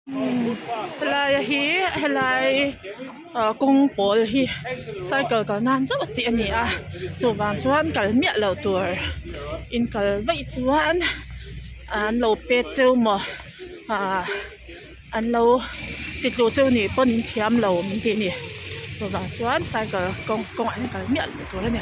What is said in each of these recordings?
helai hi helai kong pol hi cycle kal nan chaw ti ani a chuwang chuan kal mia lo tur in kal vei chuan an lo pe cheu mo an lo ti tlu cheu ni pon thiam lo min ti ni chuwang chuan cycle kong an kal mia lo tur ani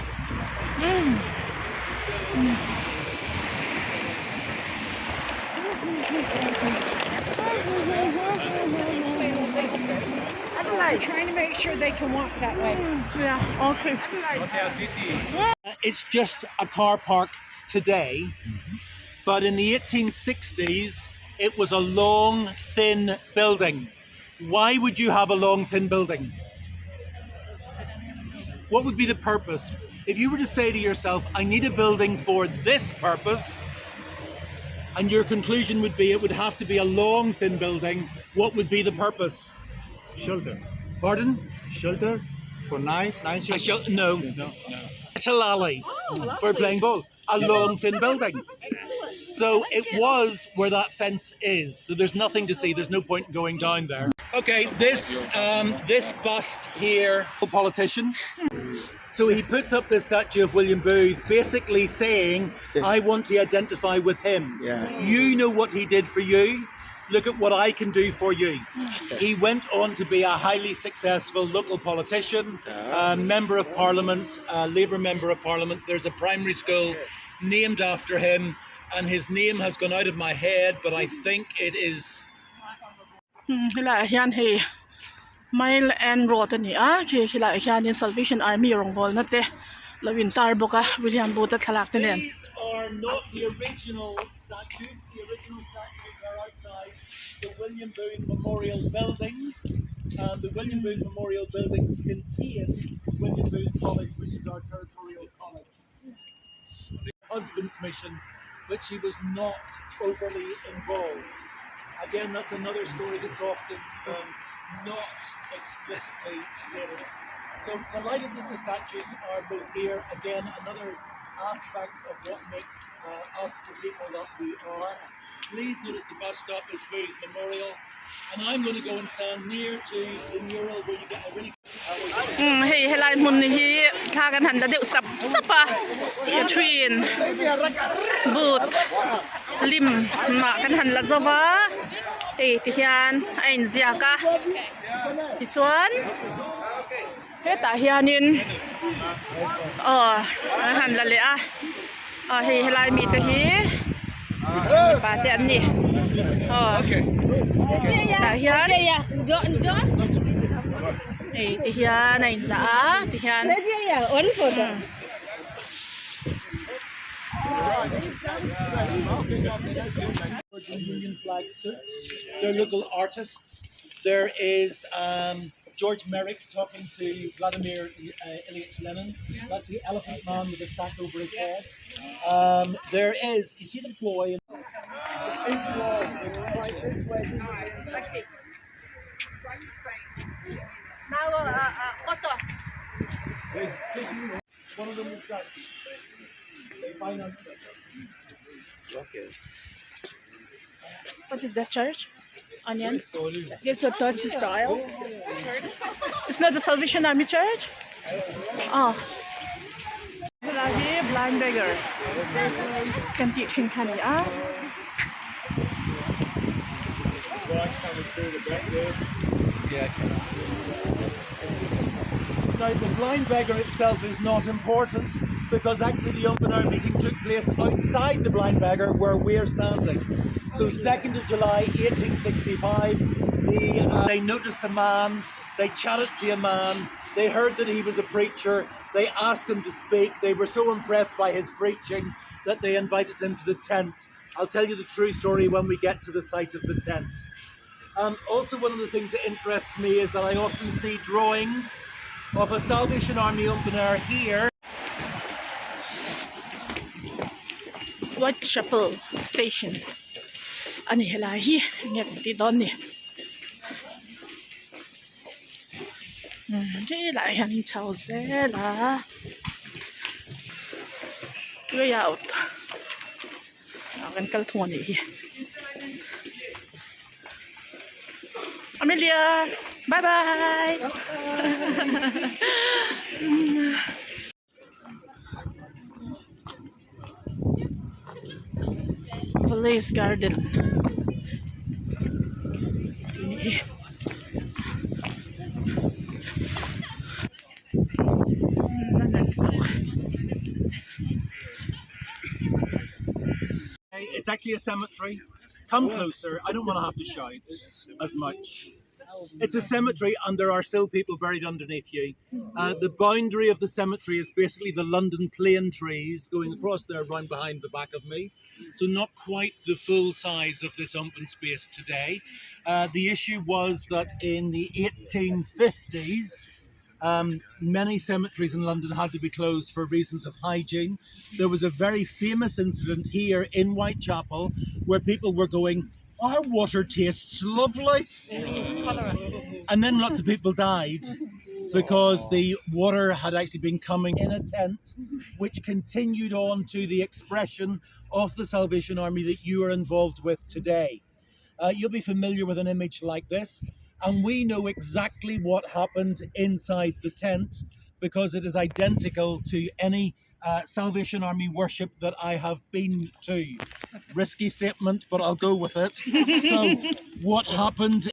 Trying to make sure they can walk that way. yeah, okay. It's just a car park today, but in the 1860s, it was a long, thin building. Why would you have a long, thin building? What would be the purpose? If you were to say to yourself, I need a building for this purpose, and your conclusion would be it would have to be a long, thin building, what would be the purpose? Shelter. Pardon? Shelter for nine shelter. No. It's a alley for playing ball. A long, thin building. So it was where that fence is. So there's nothing to see. There's no point in going down there. Okay, this bust here, a politician. So he puts up this statue of William Booth, basically saying, I want to identify with him. Yeah. You know what he did for you. Look at what I can do for you. He went on to be a highly successful local politician, member of parliament, Labour member of parliament. There's a primary school named after him, and his name has gone out of my head, but I think it is... Hilai hian hei mile and road ani a hilai hian in Salvation Army rong bol na te lawin tar boka William Booth thalak te nen. These are not the original statues. The original statues are outside the William Booth Memorial Buildings. The William Booth Memorial Buildings contain William Booth College, which is our territorial college. Husband's mission, which he was not overly involved. Again, that's another story that's often not explicitly stated. So delighted that the statues are both here. Again, another aspect of what makes us the people that we are. Please notice the bus stop is Booth Memorial. And I'm going to go and stand near to the mural where you get a really... Hei helai mun hi tha kan han da deuh sapa ya twin Booth lim ma kan han la zawa ei ti hian ain zia ka ti chuan heta hianin han la le a hei helai mi te hi pa te an ni ta hian ei ti hian ain za ti hian Union flag suits. They're local artists. There is George Merrick talking to Vladimir Ilyich Lenin. That's the elephant man with a sack over his head. There is, you see the boy? now photo One of them is that they financed it. Okay. what is that church onion It's a Dutch style. it's not the Salvation Army church Hilai blind beggar kan ti thin khani a Now, the blind beggar itself is not important because actually the open air meeting took place outside the blind beggar where we're standing. So 2nd of July 1865, they noticed a man, they chatted to a man, they heard that he was a preacher, they asked him to speak, they were so impressed by his preaching that they invited him to the tent. I'll tell you the true story when we get to the site of the tent. Also, one of the things that interests me is that I often see drawings of a Salvation Army open air here. Whitechapel Station ani helai hi nge ti don ni hi lai han chao zela way out kan kal thon ni Amelia, bye bye. Police garden. It's actually a cemetery. Come closer. I don't want to have to shout as much. It's a cemetery, and there are still people buried underneath you. The boundary of the cemetery is basically the London plane trees going across there, round behind the back of me. So not quite the full size of this open space today. The issue was that in the 1850s, many cemeteries in London had to be closed for reasons of hygiene. There was a very famous incident here in Whitechapel where people were going, "Our water tastes lovely." And then lots of people died because the water had actually been coming in a tent, which continued on to the expression of the Salvation Army that you are involved with today. You'll be familiar with an image like this, and we know exactly what happened inside the tent because it is identical to any Salvation Army worship that I have been to. Risky statement, but I'll go with it. So what happened